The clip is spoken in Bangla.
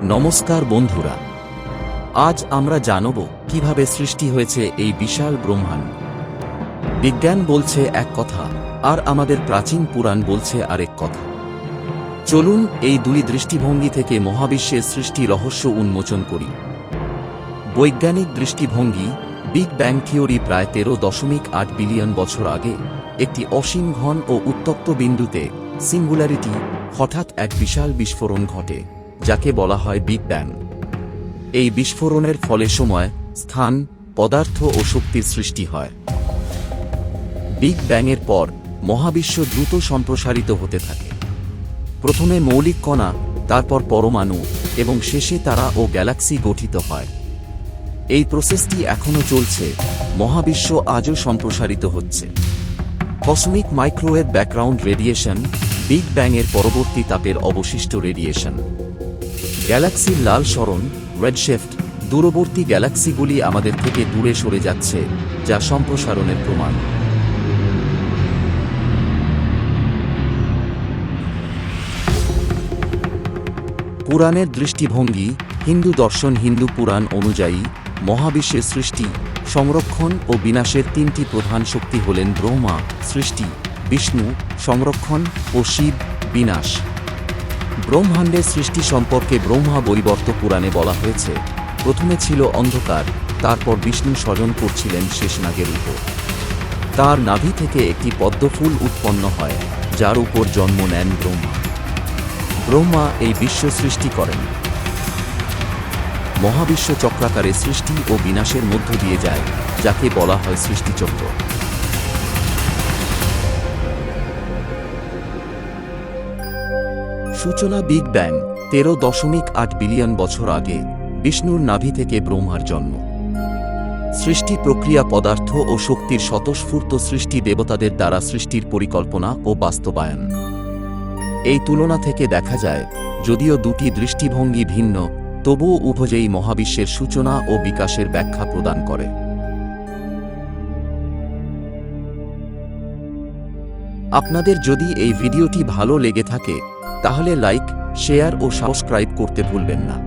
নমস্কার বন্ধুরা, আজ আমরা জানব কিভাবে সৃষ্টি হয়েছে এই বিশাল ব্রহ্মাণ্ড। বিজ্ঞান বলছে এক কথা, আর আমাদের প্রাচীন পুরাণ বলছে আরেক কথা। চলুন এই দুই দৃষ্টিভঙ্গি থেকে মহাবিশ্বের সৃষ্টি রহস্য উন্মোচন করি। বৈজ্ঞানিক দৃষ্টিভঙ্গি বিগ ব্যাং থিওরি প্রায় 13.8 বিলিয়ন বছর আগে একটি অসীম ঘন ও উত্তপ্ত বিন্দুতে সিঙ্গুলারিটি হঠাৎ এক বিশাল বিস্ফোরণ ঘটে, যাকে বলা হয় বিগ ব্যাং। এই বিস্ফোরণের ফলে সময়, স্থান, পদার্থ ও শক্তির সৃষ্টি হয়। বিগ ব্যাংয়ের পর মহাবিশ্ব দ্রুত সম্প্রসারিত হতে থাকে। প্রথমে মৌলিক কণা, তারপর পরমাণু এবং শেষে তারা ও গ্যালাক্সি গঠিত হয়। এই প্রসেসটি এখনও চলছে, মহাবিশ্ব আজও সম্প্রসারিত হচ্ছে। Cosmic microwave background radiation big ব্যাংয়ের পরবর্তী তাপের অবশিষ্ট রেডিয়েশন। গ্যালাক্সির লাল সরণ রেডশেফট, দূরবর্তী গ্যালাক্সিগুলি আমাদের থেকে দূরে সরে যাচ্ছে, যা সম্প্রসারণের প্রমাণ। পুরাণের দৃষ্টিভঙ্গি হিন্দু দর্শন হিন্দু পুরাণ অনুযায়ী মহাবিশ্বের সৃষ্টি, সংরক্ষণ ও বিনাশের তিনটি প্রধান শক্তি হলেন ব্রহ্মা সৃষ্টি, বিষ্ণু সংরক্ষণ ও শিব বিনাশ। ব্রহ্মাণ্ডের সৃষ্টি সম্পর্কে ব্রহ্মা বৈবর্ত পুরাণে বলা হয়েছে, প্রথমে ছিল অন্ধকার, তারপর বিষ্ণু স্বজন করছিলেন শেষনাগের উপর। তার নাভি থেকে একটি পদ্মফুল উৎপন্ন হয়, যার উপর জন্ম নেন ব্রহ্মা। ব্রহ্মা এই বিশ্ব সৃষ্টি করেন। মহাবিশ্ব চক্রাকারে সৃষ্টি ও বিনাশের মধ্য দিয়ে যায়, যাকে বলা হয় সৃষ্টিচক্র। সূচনা বিগ ব্যাং 13.8 বিলিয়ন বছর আগে বিষ্ণুর নাভি থেকে ব্রহ্মার জন্ম। সৃষ্টি প্রক্রিয়া পদার্থ ও শক্তির স্বতঃস্ফূর্ত সৃষ্টি, দেবতাদের দ্বারা সৃষ্টির পরিকল্পনা ও বাস্তবায়ন। এই তুলনা থেকে দেখা যায়, যদিও দুটি দৃষ্টিভঙ্গি ভিন্ন, তবুও উভয়েই মহাবিশ্বের সূচনা ও বিকাশের ব্যাখ্যা প্রদান করে। আপনাদের যদি এই ভিডিওটি ভালো লেগে থাকে, তাহলে লাইক, শেয়ার ও সাবস্ক্রাইব করতে ভুলবেন না।